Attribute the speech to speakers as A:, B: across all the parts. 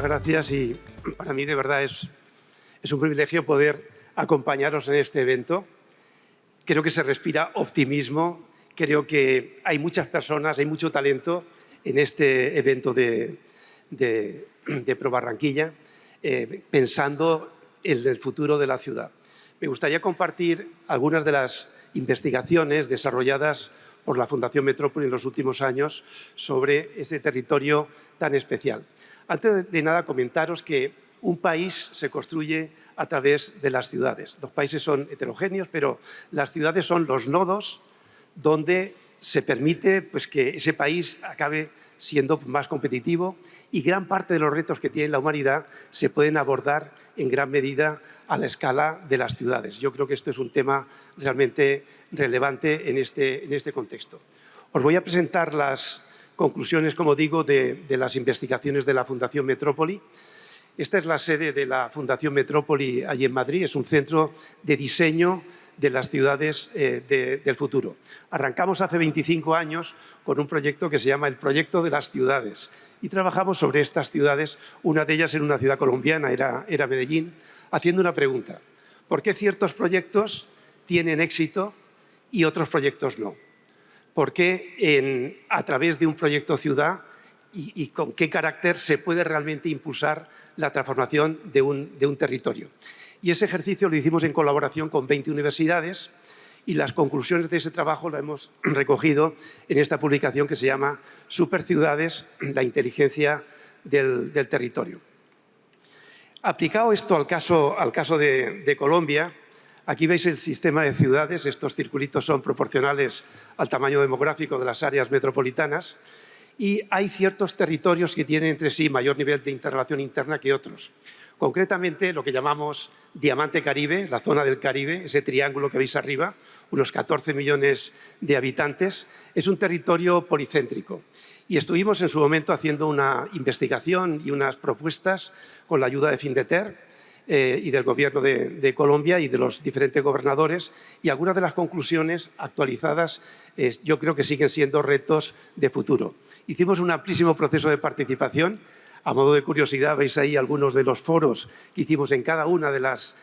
A: gracias y para mí de verdad es un privilegio poder acompañaros en este evento. Creo que se respira optimismo, creo que hay muchas personas, hay mucho talento en este evento de Pro Barranquilla, pensando en el futuro de la ciudad. Me gustaría compartir algunas de las investigaciones desarrolladas por la Fundación Metrópoli en los últimos años sobre este territorio tan especial. Antes de nada, comentaros que un país se construye a través de las ciudades. Los países son heterogéneos, pero las ciudades son los nodos donde se permite que ese país acabe siendo más competitivo y gran parte de los retos que tiene la humanidad se pueden abordar en gran medida a la escala de las ciudades. Yo creo que esto es un tema realmente relevante en este contexto. Os voy a presentar las conclusiones, como digo, de las investigaciones de la Fundación Metrópoli. Esta es la sede de la Fundación Metrópoli allí en Madrid. Es un centro de diseño de las ciudades del futuro. Arrancamos hace 25 años con un proyecto que se llama el Proyecto de las Ciudades y trabajamos sobre estas ciudades, una de ellas en una ciudad colombiana, era Medellín, haciendo una pregunta. ¿Por qué ciertos proyectos tienen éxito y otros proyectos no? ¿Por qué a través de un proyecto ciudad y con qué carácter se puede realmente impulsar la transformación de un territorio? Y ese ejercicio lo hicimos en colaboración con 20 universidades y las conclusiones de ese trabajo lo hemos recogido en esta publicación que se llama Superciudades, la inteligencia del territorio. Aplicado esto al caso de Colombia, aquí veis el sistema de ciudades. Estos circulitos son proporcionales al tamaño demográfico de las áreas metropolitanas y hay ciertos territorios que tienen entre sí mayor nivel de interrelación interna que otros. Concretamente, lo que llamamos Diamante Caribe, la zona del Caribe, ese triángulo que veis arriba, unos 14 millones de habitantes, es un territorio policéntrico. Y estuvimos en su momento haciendo una investigación y unas propuestas con la ayuda de Findeter y del Gobierno de Colombia y de los diferentes gobernadores, y algunas de las conclusiones actualizadas yo creo que siguen siendo retos de futuro. Hicimos un amplísimo proceso de participación. A modo de curiosidad, veis ahí algunos de los foros que hicimos en cada una de las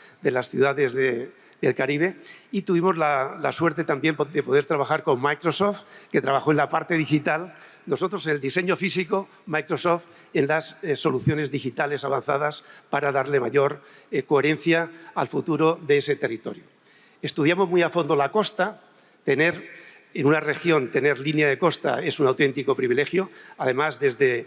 A: ciudades del Caribe y tuvimos la suerte también de poder trabajar con Microsoft, que trabajó en la parte digital, nosotros en el diseño físico, Microsoft en las soluciones digitales avanzadas para darle mayor coherencia al futuro de ese territorio. Estudiamos muy a fondo la costa. En una región tener línea de costa es un auténtico privilegio. Además, desde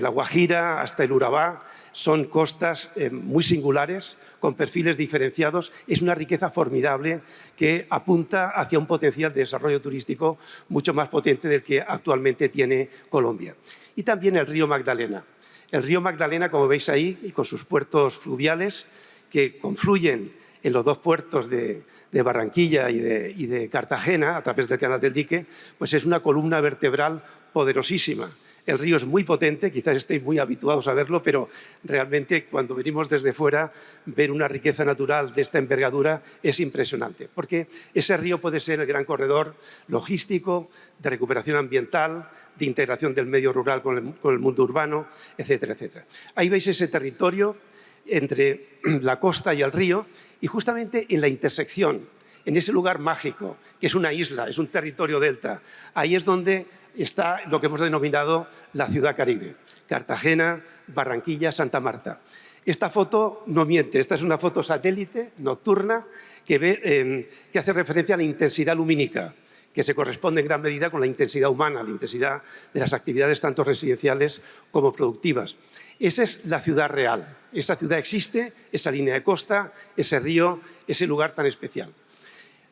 A: La Guajira hasta el Urabá son costas muy singulares, con perfiles diferenciados. Es una riqueza formidable que apunta hacia un potencial de desarrollo turístico mucho más potente del que actualmente tiene Colombia. Y también el río Magdalena. El río Magdalena, como veis ahí, y con sus puertos fluviales que confluyen en los dos puertos de Barranquilla y de Cartagena, a través del Canal del Dique, pues es una columna vertebral poderosísima. El río es muy potente, quizás estéis muy habituados a verlo, pero realmente cuando venimos desde fuera, ver una riqueza natural de esta envergadura es impresionante, porque ese río puede ser el gran corredor logístico, de recuperación ambiental, de integración del medio rural con el mundo urbano, etcétera, etcétera. Ahí veis ese territorio entre la costa y el río y justamente en la intersección, en ese lugar mágico, que es una isla, es un territorio delta, ahí es donde está lo que hemos denominado la ciudad Caribe, Cartagena, Barranquilla, Santa Marta. Esta foto no miente, esta es una foto satélite nocturna que hace referencia a la intensidad lumínica, que se corresponde en gran medida con la intensidad humana, la intensidad de las actividades tanto residenciales como productivas. Esa es la ciudad real, esa ciudad existe, esa línea de costa, ese río, ese lugar tan especial.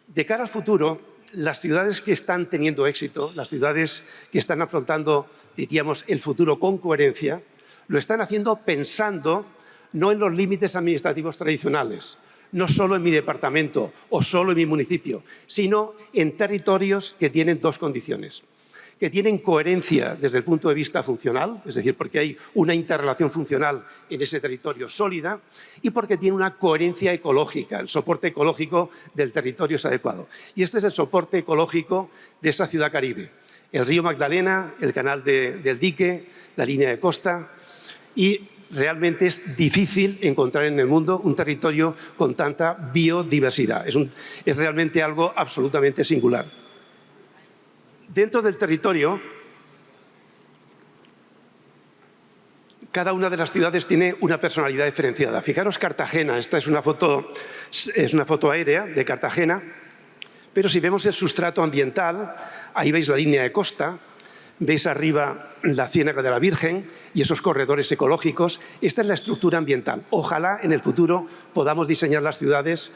A: De cara al futuro, las ciudades que están teniendo éxito, las ciudades que están afrontando, diríamos, el futuro con coherencia, lo están haciendo pensando no en los límites administrativos tradicionales, no solo en mi departamento o solo en mi municipio, sino en territorios que tienen dos condiciones. Que tienen coherencia desde el punto de vista funcional, es decir, porque hay una interrelación funcional en ese territorio sólida, y porque tiene una coherencia ecológica, el soporte ecológico del territorio es adecuado. Y este es el soporte ecológico de esa ciudad Caribe. El río Magdalena, el canal del Dique, la línea de costa y Realmente es difícil encontrar en el mundo un territorio con tanta biodiversidad. Es realmente algo absolutamente singular. Dentro del territorio, cada una de las ciudades tiene una personalidad diferenciada. Fijaros Cartagena, esta es una foto aérea de Cartagena, pero si vemos el sustrato ambiental, ahí veis la línea de costa, veis arriba la Ciénaga de la Virgen y esos corredores ecológicos. Esta es la estructura ambiental. Ojalá en el futuro podamos diseñar las ciudades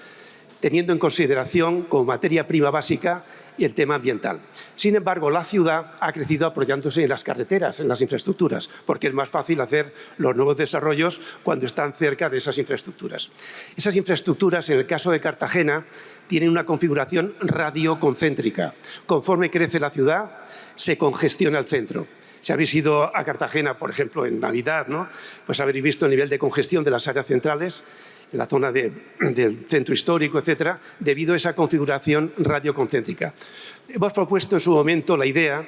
A: teniendo en consideración como materia prima básica el tema ambiental. Sin embargo, la ciudad ha crecido apoyándose en las carreteras, en las infraestructuras, porque es más fácil hacer los nuevos desarrollos cuando están cerca de esas infraestructuras. Esas infraestructuras, en el caso de Cartagena, tienen una configuración radioconcéntrica. Conforme crece la ciudad, se congestiona el centro. Si habéis ido a Cartagena, por ejemplo, en Navidad, ¿no? Pues habréis visto el nivel de congestión de las áreas centrales, en la zona del centro histórico, etcétera, debido a esa configuración radioconcéntrica. Hemos propuesto en su momento la idea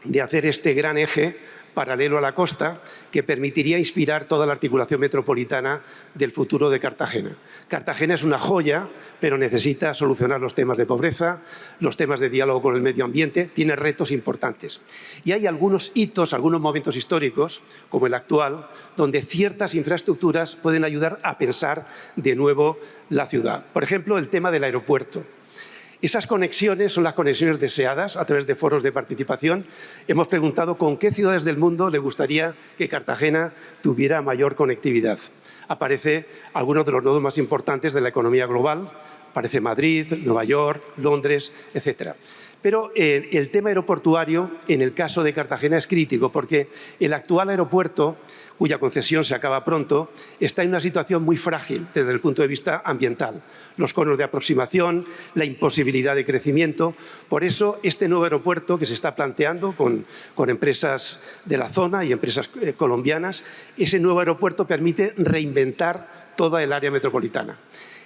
A: de hacer este gran eje paralelo a la costa que permitiría inspirar toda la articulación metropolitana del futuro de Cartagena. Cartagena es una joya, pero necesita solucionar los temas de pobreza, los temas de diálogo con el medio ambiente, tiene retos importantes. Y hay algunos hitos, algunos momentos históricos, como el actual, donde ciertas infraestructuras pueden ayudar a pensar de nuevo la ciudad. Por ejemplo, el tema del aeropuerto. Esas conexiones son las conexiones deseadas a través de foros de participación. Hemos preguntado con qué ciudades del mundo le gustaría que Cartagena tuviera mayor conectividad. Aparece algunos de los nodos más importantes de la economía global. Aparece Madrid, Nueva York, Londres, etc. Pero el tema aeroportuario, en el caso de Cartagena, es crítico porque el actual aeropuerto, cuya concesión se acaba pronto, está en una situación muy frágil desde el punto de vista ambiental. Los conos de aproximación, la imposibilidad de crecimiento. Por eso, este nuevo aeropuerto que se está planteando con empresas de la zona y empresas colombianas, ese nuevo aeropuerto permite reinventar toda el área metropolitana.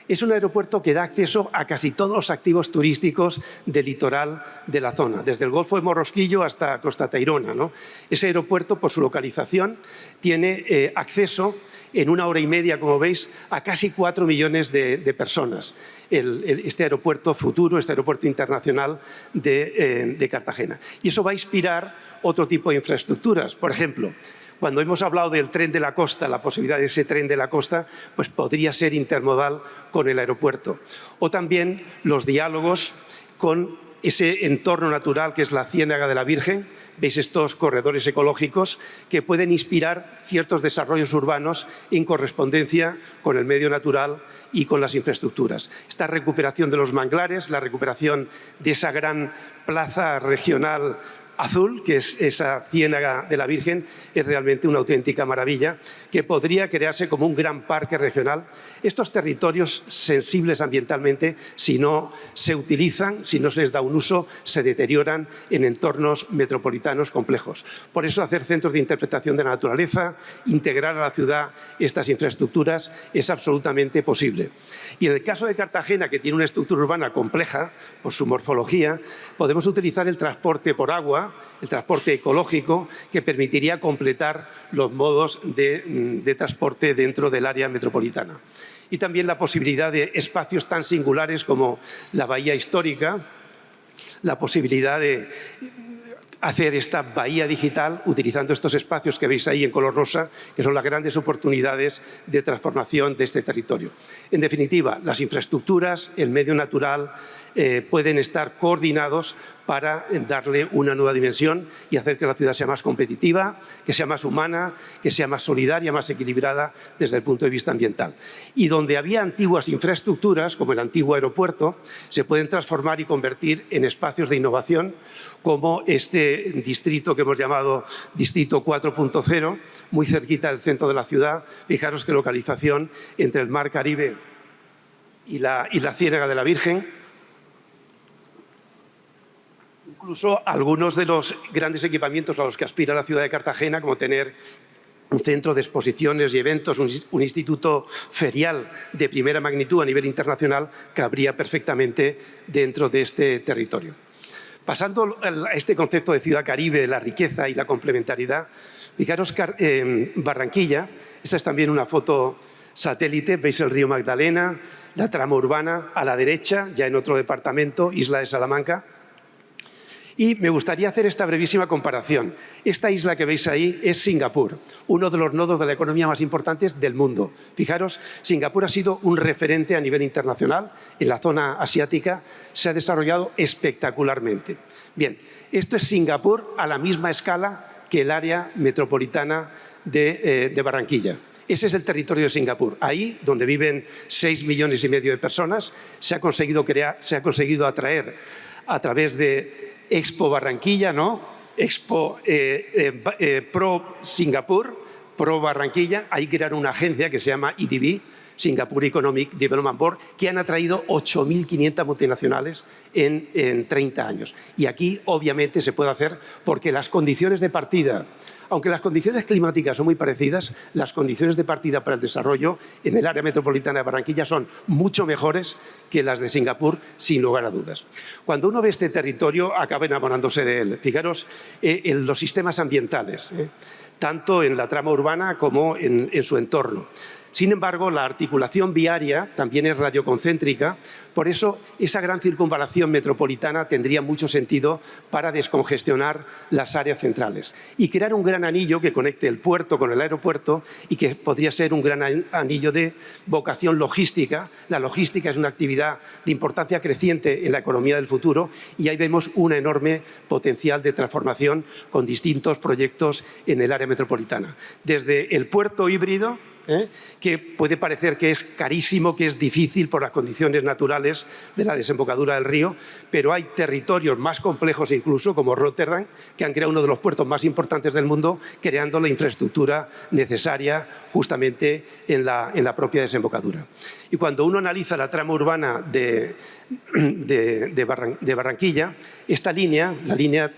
A: Es un aeropuerto que da acceso a casi todos los activos turísticos del litoral de la zona, desde el Golfo de Morrosquillo hasta Costa Tayrona, ¿no? Ese aeropuerto, por su localización, tiene acceso en 1 hora y media, como veis, a casi 4 millones de personas. Este aeropuerto futuro, este aeropuerto internacional de Cartagena. Y eso va a inspirar otro tipo de infraestructuras. Por ejemplo, cuando hemos hablado del tren de la costa, la posibilidad de ese tren de la costa, pues podría ser intermodal con el aeropuerto. O también los diálogos con ese entorno natural que es la Ciénaga de la Virgen. Veis estos corredores ecológicos que pueden inspirar ciertos desarrollos urbanos en correspondencia con el medio natural y con las infraestructuras. Esta recuperación de los manglares, la recuperación de esa gran plaza regional azul, que es esa Ciénaga de la Virgen, es realmente una auténtica maravilla que podría crearse como un gran parque regional. Estos territorios sensibles ambientalmente, si no se utilizan, si no se les da un uso, se deterioran en entornos metropolitanos complejos. Por eso hacer centros de interpretación de la naturaleza, integrar a la ciudad estas infraestructuras es absolutamente posible. Y en el caso de Cartagena, que tiene una estructura urbana compleja por su morfología, podemos utilizar el transporte por agua, el transporte ecológico, que permitiría completar los modos de transporte dentro del área metropolitana. Y también la posibilidad de espacios tan singulares como la bahía histórica, la posibilidad de hacer esta bahía digital utilizando estos espacios que veis ahí en color rosa, que son las grandes oportunidades de transformación de este territorio. En definitiva, las infraestructuras, el medio natural, pueden estar coordinados para darle una nueva dimensión y hacer que la ciudad sea más competitiva, que sea más humana, que sea más solidaria, más equilibrada desde el punto de vista ambiental. Y donde había antiguas infraestructuras, como el antiguo aeropuerto, se pueden transformar y convertir en espacios de innovación, como este distrito que hemos llamado Distrito 4.0, muy cerquita del centro de la ciudad. Fijaros qué localización entre el Mar Caribe y la Ciénaga de la Virgen. Incluso algunos de los grandes equipamientos a los que aspira la ciudad de Cartagena, como tener un centro de exposiciones y eventos, un instituto ferial de primera magnitud a nivel internacional, cabría perfectamente dentro de este territorio. Pasando a este concepto de ciudad caribe, la riqueza y la complementariedad, Fijaros, Barranquilla, esta es también una foto satélite, veis el río Magdalena, la trama urbana, a la derecha, ya en otro departamento, Isla de Salamanca. Y me gustaría hacer esta brevísima comparación. Esta isla que veis ahí es Singapur, uno de los nodos de la economía más importantes del mundo. Fijaros, Singapur ha sido un referente a nivel internacional. En la zona asiática se ha desarrollado espectacularmente. Bien, esto es Singapur a la misma escala que el área metropolitana de Barranquilla. Ese es el territorio de Singapur. Ahí, donde viven 6,5 millones de personas, se ha conseguido atraer a través de Expo Barranquilla, ¿no? Expo Pro Singapur, Pro Barranquilla. Ahí crearon una agencia que se llama EDB, Singapore Economic Development Board, que han atraído 8.500 multinacionales en 30 años. Y aquí, obviamente, se puede hacer porque las condiciones de partida, aunque las condiciones climáticas son muy parecidas, las condiciones de partida para el desarrollo en el área metropolitana de Barranquilla son mucho mejores que las de Singapur, sin lugar a dudas. Cuando uno ve este territorio, acaba enamorándose de él. Fijaros en los sistemas ambientales, tanto en la trama urbana como en su entorno. Sin embargo, la articulación viaria también es radioconcéntrica, por eso esa gran circunvalación metropolitana tendría mucho sentido para descongestionar las áreas centrales y crear un gran anillo que conecte el puerto con el aeropuerto y que podría ser un gran anillo de vocación logística. La logística es una actividad de importancia creciente en la economía del futuro y ahí vemos un enorme potencial de transformación con distintos proyectos en el área metropolitana. Desde el puerto híbrido, que puede parecer que es carísimo, que es difícil por las condiciones naturales de la desembocadura del río, pero hay territorios más complejos incluso, como Rotterdam, que han creado uno de los puertos más importantes del mundo, creando la infraestructura necesaria justamente en la propia desembocadura. Y cuando uno analiza la trama urbana de Barranquilla, esta línea,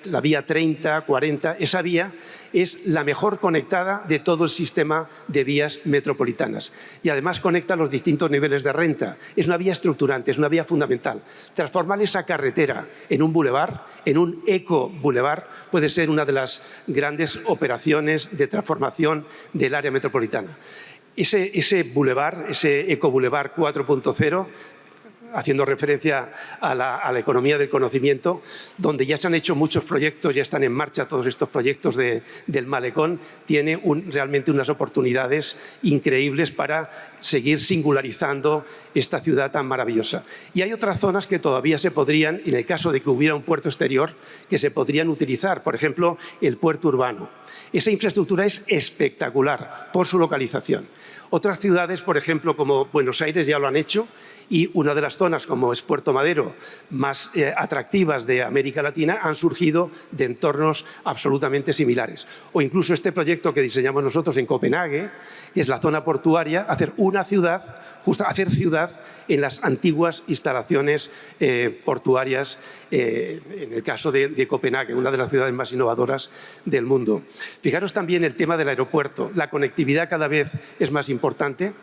A: la vía 30, 40, esa vía es la mejor conectada de todo el sistema de vías metropolitanas y además conecta los distintos niveles de renta. Es una vía estructurante, es una vía fundamental. Transformar esa carretera en un bulevar, en un eco-bulevar, puede ser una de las grandes operaciones de transformación del área metropolitana. Ese bulevar, ese eco-bulevar 4.0, haciendo referencia a la economía del conocimiento, donde ya se han hecho muchos proyectos, ya están en marcha todos estos proyectos del malecón, tiene realmente unas oportunidades increíbles para seguir singularizando esta ciudad tan maravillosa. Y hay otras zonas que todavía se podrían, en el caso de que hubiera un puerto exterior, que se podrían utilizar. Por ejemplo, el puerto urbano. Esa infraestructura es espectacular por su localización. Otras ciudades, por ejemplo, como Buenos Aires, ya lo han hecho, y una de las zonas, como es Puerto Madero, más atractivas de América Latina, han surgido de entornos absolutamente similares. O incluso este proyecto que diseñamos nosotros en Copenhague, que es la zona portuaria, hacer una ciudad, hacer ciudad en las antiguas instalaciones portuarias, en el caso de Copenhague, una de las ciudades más innovadoras del mundo. Fijaros también el tema del aeropuerto. La conectividad cada vez es más importante.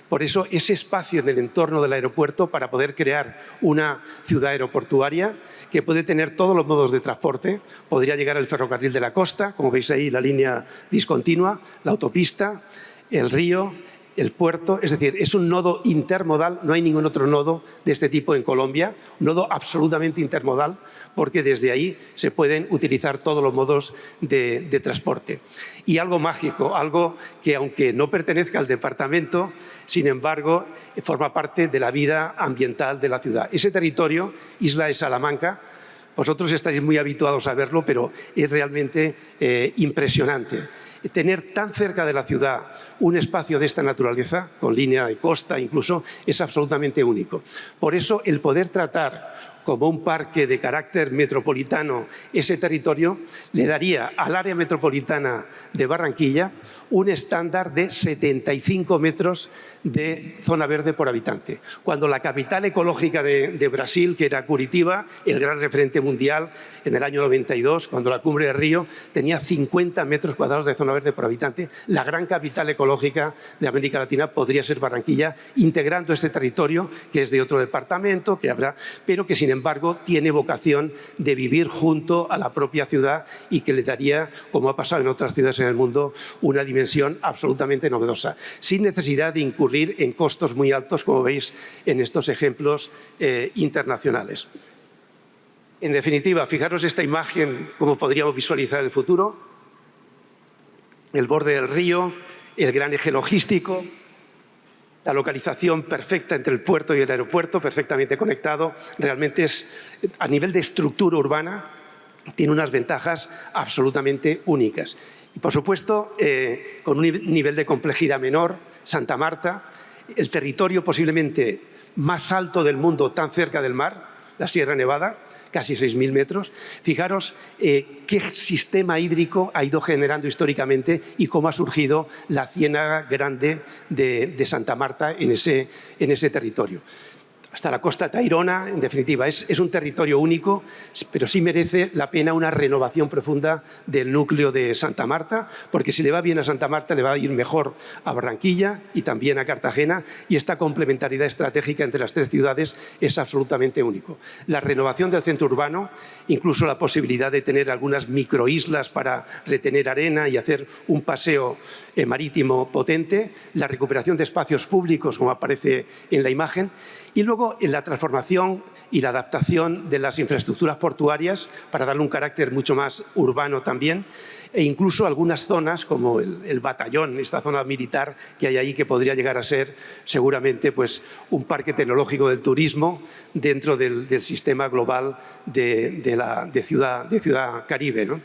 A: Por eso, ese espacio en el entorno del aeropuerto para poder crear una ciudad aeroportuaria que puede tener todos los modos de transporte, podría llegar al ferrocarril de la costa, como veis ahí, la línea discontinua, la autopista, el río, el puerto, es decir, es un nodo intermodal, no hay ningún otro nodo de este tipo en Colombia, un nodo absolutamente intermodal, porque desde ahí se pueden utilizar todos los modos de transporte. Y algo mágico, algo que aunque no pertenezca al departamento, sin embargo, forma parte de la vida ambiental de la ciudad. Ese territorio, Isla de Salamanca, vosotros estáis muy habituados a verlo, pero es realmente impresionante. Tener tan cerca de la ciudad un espacio de esta naturaleza, con línea de costa incluso, es absolutamente único. Por eso, el poder tratar como un parque de carácter metropolitano ese territorio le daría al área metropolitana de Barranquilla un estándar de 75 metros de zona verde por habitante. Cuando la capital ecológica de Brasil, que era Curitiba, el gran referente mundial en el año 92, cuando la cumbre de Río tenía 50 metros cuadrados de zona verde por habitante, la gran capital ecológica de América Latina podría ser Barranquilla, integrando este territorio que es de otro departamento, pero que sin embargo, tiene vocación de vivir junto a la propia ciudad y que le daría, como ha pasado en otras ciudades en el mundo, una dimensión absolutamente novedosa, sin necesidad de incurrir en costos muy altos, como veis en estos ejemplos internacionales. En definitiva, fijaros esta imagen, cómo podríamos visualizar el futuro: el borde del río, el gran eje logístico, la localización perfecta entre el puerto y el aeropuerto, perfectamente conectado. Realmente a nivel de estructura urbana, tiene unas ventajas absolutamente únicas. Y, por supuesto, con un nivel de complejidad menor, Santa Marta, el territorio posiblemente más alto del mundo, tan cerca del mar, la Sierra Nevada, casi 6.000 metros. Fijaros qué sistema hídrico ha ido generando históricamente y cómo ha surgido la Ciénaga Grande de Santa Marta en ese territorio. Hasta la costa tairona, en definitiva, es un territorio único, pero sí merece la pena una renovación profunda del núcleo de Santa Marta, porque si le va bien a Santa Marta, le va a ir mejor a Barranquilla y también a Cartagena, y esta complementariedad estratégica entre las tres ciudades es absolutamente único. La renovación del centro urbano, incluso la posibilidad de tener algunas microislas para retener arena y hacer un paseo marítimo potente, la recuperación de espacios públicos, como aparece en la imagen, y luego en la transformación y la adaptación de las infraestructuras portuarias para darle un carácter mucho más urbano también, e incluso algunas zonas como el batallón, esta zona militar que hay ahí, que podría llegar a ser seguramente pues, un parque tecnológico del turismo dentro del sistema global de ciudad Caribe, ¿no?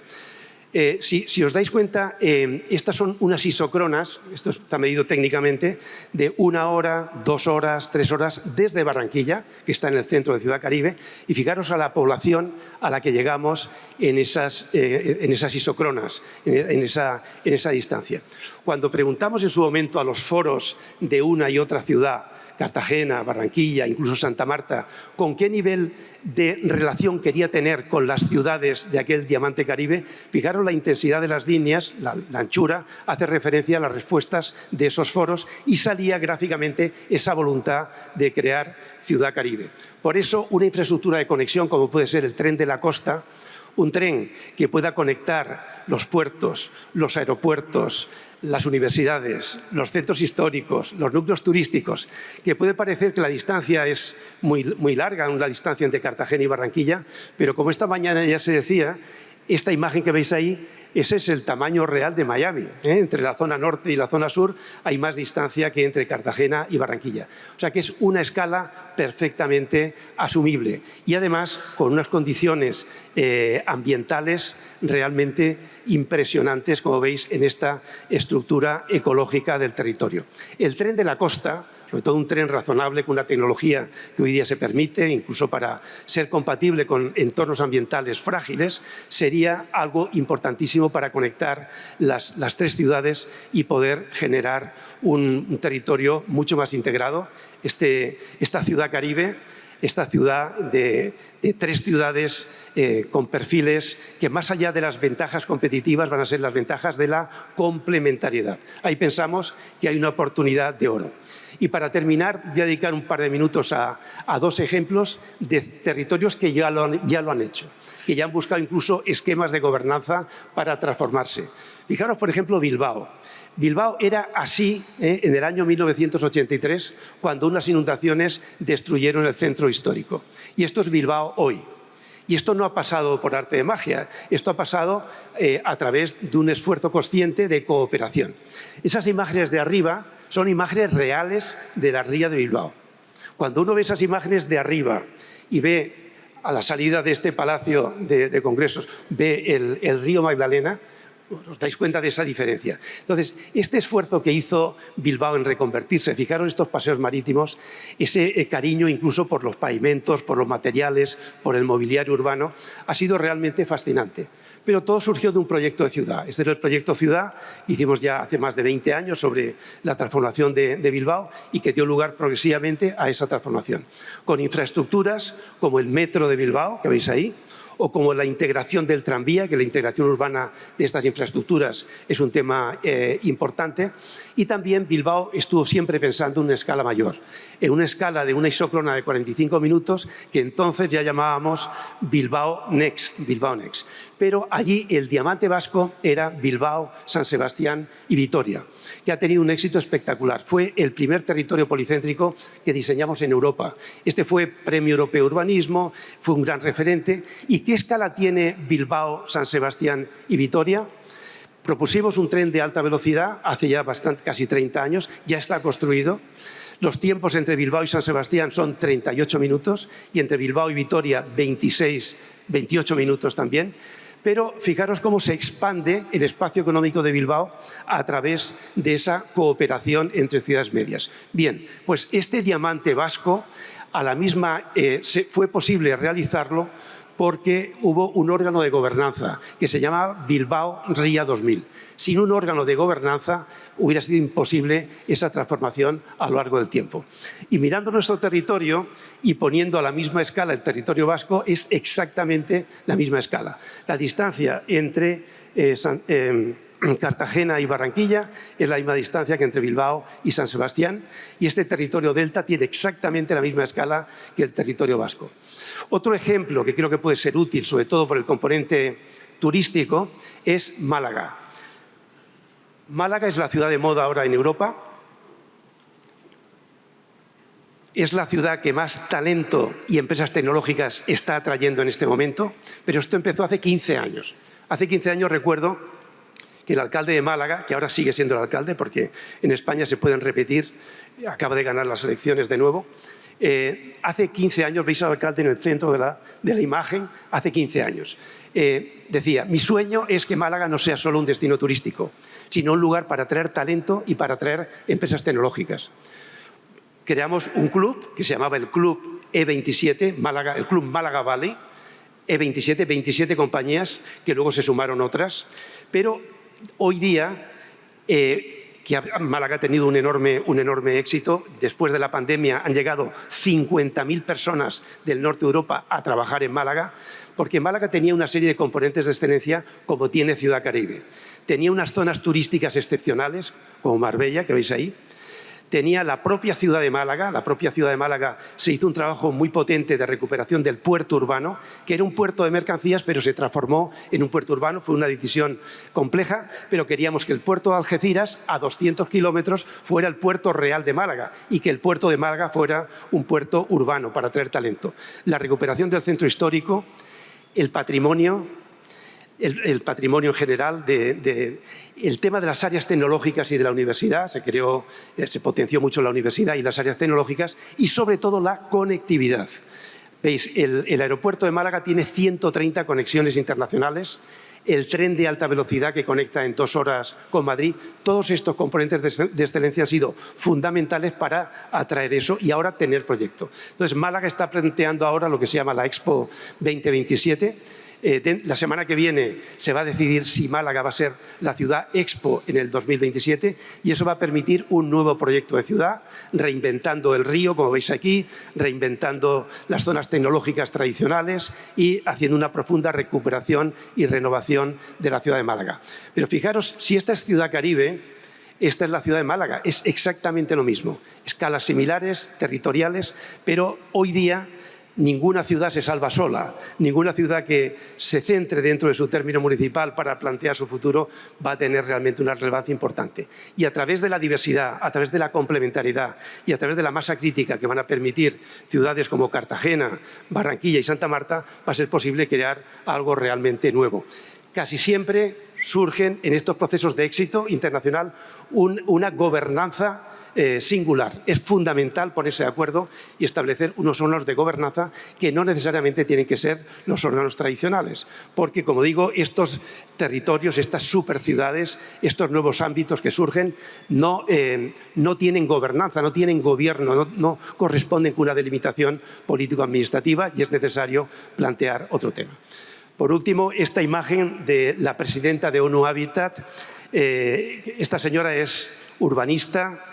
A: Si os dais cuenta, estas son unas isócronas, esto está medido técnicamente, de 1 hora, 2 horas, 3 horas desde Barranquilla, que está en el centro de Ciudad Caribe, y fijaros a la población a la que llegamos en esas isócronas, en esa distancia. Cuando preguntamos en su momento a los foros de una y otra ciudad, Cartagena, Barranquilla, incluso Santa Marta, con qué nivel de relación quería tener con las ciudades de aquel diamante Caribe, fijaros la intensidad de las líneas, la anchura, hace referencia a las respuestas de esos foros y salía gráficamente esa voluntad de crear Ciudad Caribe. Por eso, una infraestructura de conexión como puede ser el tren de la costa, un tren que pueda conectar los puertos, los aeropuertos, las universidades, los centros históricos, los núcleos turísticos, que puede parecer que la distancia es muy larga, la distancia entre Cartagena y Barranquilla, pero como esta mañana ya se decía, esta imagen que veis ahí, ese es el tamaño real de Miami. Entre la zona norte y la zona sur hay más distancia que entre Cartagena y Barranquilla. O sea que es una escala perfectamente asumible y además con unas condiciones ambientales realmente impresionantes, como veis en esta estructura ecológica del territorio. El tren de la costa, sobre todo un tren razonable con una tecnología que hoy día se permite, incluso para ser compatible con entornos ambientales frágiles, sería algo importantísimo para conectar las tres ciudades y poder generar un territorio mucho más integrado. Esta ciudad Caribe, esta ciudad de 3 ciudades con perfiles que, más allá de las ventajas competitivas, van a ser las ventajas de la complementariedad. Ahí pensamos que hay una oportunidad de oro. Y para terminar, voy a dedicar un par de minutos a 2 ejemplos de territorios que ya lo han hecho, que ya han buscado incluso esquemas de gobernanza para transformarse. Fijaros, por ejemplo, Bilbao. Bilbao era así en el año 1983, cuando unas inundaciones destruyeron el centro histórico. Y esto es Bilbao hoy. Y esto no ha pasado por arte de magia, esto ha pasado a través de un esfuerzo consciente de cooperación. Esas imágenes de arriba son imágenes reales de la ría de Bilbao. Cuando uno ve esas imágenes de arriba y ve a la salida de este palacio de congresos, ve el río Magdalena, os dais cuenta de esa diferencia. Entonces, este esfuerzo que hizo Bilbao en reconvertirse, fijaros estos paseos marítimos, ese cariño incluso por los pavimentos, por los materiales, por el mobiliario urbano, ha sido realmente fascinante. Pero todo surgió de un proyecto de ciudad. Este era el proyecto Ciudad, que hicimos ya hace más de 20 años sobre la transformación de Bilbao y que dio lugar progresivamente a esa transformación. Con infraestructuras como el metro de Bilbao, que veis ahí, o como la integración del tranvía, que la integración urbana de estas infraestructuras es un tema importante. Y también Bilbao estuvo siempre pensando en una escala mayor, en una escala de una isócrona de 45 minutos que entonces ya llamábamos Bilbao Next. Pero allí el diamante vasco era Bilbao, San Sebastián y Vitoria, que ha tenido un éxito espectacular. Fue el primer territorio policéntrico que diseñamos en Europa. Este fue Premio Europeo de Urbanismo, fue un gran referente. ¿Y qué escala tiene Bilbao, San Sebastián y Vitoria? Propusimos un tren de alta velocidad hace ya casi 30 años, ya está construido. Los tiempos entre Bilbao y San Sebastián son 38 minutos y entre Bilbao y Vitoria 28 minutos también. Pero fijaros cómo se expande el espacio económico de Bilbao a través de esa cooperación entre ciudades medias. Bien, pues este diamante vasco fue posible realizarlo porque hubo un órgano de gobernanza que se llama Bilbao Ría 2000. Sin un órgano de gobernanza hubiera sido imposible esa transformación a lo largo del tiempo. Y mirando nuestro territorio y poniendo a la misma escala el territorio vasco, es exactamente la misma escala. La distancia entre Cartagena y Barranquilla es la misma distancia que entre Bilbao y San Sebastián, y este territorio delta tiene exactamente la misma escala que el territorio vasco. Otro ejemplo que creo que puede ser útil, sobre todo por el componente turístico, es Málaga. Málaga es la ciudad de moda ahora en Europa. Es la ciudad que más talento y empresas tecnológicas está atrayendo en este momento, pero esto empezó hace 15 años. Hace 15 años recuerdo que el alcalde de Málaga, que ahora sigue siendo el alcalde porque en España se pueden repetir, acaba de ganar las elecciones de nuevo, hace 15 años, veis al alcalde en el centro de la imagen, hace 15 años. Decía, mi sueño es que Málaga no sea solo un destino turístico, sino un lugar para atraer talento y para atraer empresas tecnológicas. Creamos un club que se llamaba el Club E27, Málaga, el Club Málaga Valley, E27, 27 compañías, que luego se sumaron otras, pero hoy día que Málaga ha tenido un enorme éxito. Después de la pandemia han llegado 50.000 personas del norte de Europa a trabajar en Málaga, porque Málaga tenía una serie de componentes de excelencia como tiene Ciudad Caribe. Tenía unas zonas turísticas excepcionales, como Marbella, que veis ahí. Tenía la propia ciudad de Málaga. La propia ciudad de Málaga se hizo un trabajo muy potente de recuperación del puerto urbano, que era un puerto de mercancías, pero se transformó en un puerto urbano. Fue una decisión compleja, pero queríamos que el puerto de Algeciras, a 200 kilómetros, fuera el puerto real de Málaga y que el puerto de Málaga fuera un puerto urbano para atraer talento. La recuperación del centro histórico, el patrimonio en general, el tema de las áreas tecnológicas y de la universidad, se potenció mucho la universidad y las áreas tecnológicas, y sobre todo la conectividad. Veis, el aeropuerto de Málaga tiene 130 conexiones internacionales, el tren de alta velocidad que conecta en 2 horas con Madrid. Todos estos componentes de excelencia han sido fundamentales para atraer eso y ahora tener proyecto. Entonces, Málaga está planteando ahora lo que se llama la Expo 2027. La semana que viene se va a decidir si Málaga va a ser la ciudad Expo en el 2027 y eso va a permitir un nuevo proyecto de ciudad, reinventando el río, como veis aquí, reinventando las zonas tecnológicas tradicionales y haciendo una profunda recuperación y renovación de la ciudad de Málaga. Pero fijaros, si esta es Ciudad Caribe, esta es la ciudad de Málaga, es exactamente lo mismo. Escalas similares, territoriales, pero hoy día ninguna ciudad se salva sola, ninguna ciudad que se centre dentro de su término municipal para plantear su futuro va a tener realmente una relevancia importante. Y a través de la diversidad, a través de la complementariedad y a través de la masa crítica que van a permitir ciudades como Cartagena, Barranquilla y Santa Marta, va a ser posible crear algo realmente nuevo. Casi siempre surgen en estos procesos de éxito internacional una gobernanza singular. Es fundamental ponerse de acuerdo y establecer unos órganos de gobernanza que no necesariamente tienen que ser los órganos tradicionales, porque, como digo, estos territorios, estas superciudades, estos nuevos ámbitos que surgen no tienen gobernanza, no tienen gobierno, no corresponden con una delimitación político-administrativa y es necesario plantear otro tema. Por último, esta imagen de la presidenta de ONU Habitat. Esta señora es urbanista,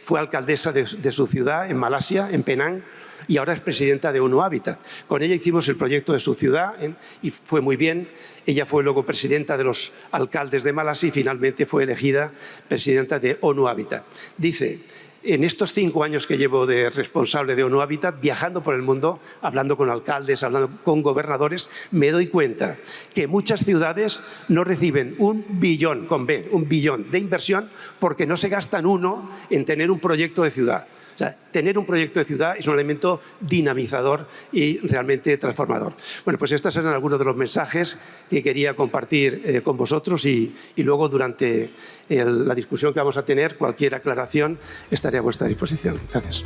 A: fue alcaldesa de su ciudad, en Malasia, en Penang. y ahora es presidenta de ONU Habitat. Con ella hicimos el proyecto de su ciudad y fue muy bien. Ella fue luego presidenta de los alcaldes de Malasia y finalmente fue elegida presidenta de ONU Habitat. Dice: en estos 5 años que llevo de responsable de ONU Habitat, viajando por el mundo, hablando con alcaldes, hablando con gobernadores, me doy cuenta que muchas ciudades no reciben un billón, con B, un billón de inversión porque no se gastan uno en tener un proyecto de ciudad. O sea, tener un proyecto de ciudad es un elemento dinamizador y realmente transformador. Bueno, pues estos eran algunos de los mensajes que quería compartir con vosotros y luego durante la discusión que vamos a tener, cualquier aclaración estaré a vuestra disposición. Gracias.